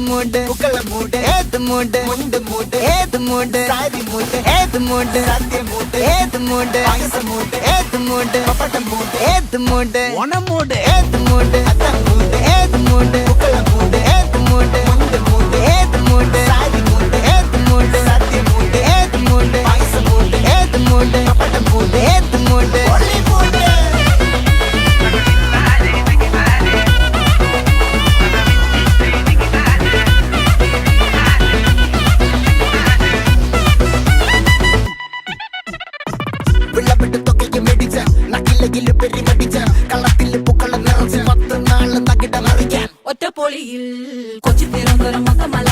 மூடு புக்கல மூடு ஏத்து மூடு முண்டு மூடு ஏத்து மூடு சாரி மூடு ஏத்து மூடு சத்திய மூடு ஏத்து மூடு பாயச மூடு ஏத்து மூடு பப்பட்ட மூடு ஏத்து மூடு ஒன மூடு ஏத்து மூடு அத்த மூடு ஏத்து மூடு புக்கல மூடு ஏத்து மூடு முண்டு மூடு ஏத்து மூடு சாரி மூடு ஏத்து மூடு சத்திய மூடு ஏத்து மூடு பாயச மூடு ஏத்து மூடு பப்பட்ட மூடு ஏத்து மூடு ஒளி மூடு വിളവിട്ട് തൊക്കയ്ക്ക് മെടിച്ച നക്കിലകില് പെരിമടിച്ച കളത്തില് പൂക്കള നിറച്ച് 10 നാള് നകിട മറിക്കാൻ ഒറ്റപ്പൊളിയിൽ കൊച്ചി തിരുവനന്തപുരം മൊത്തമല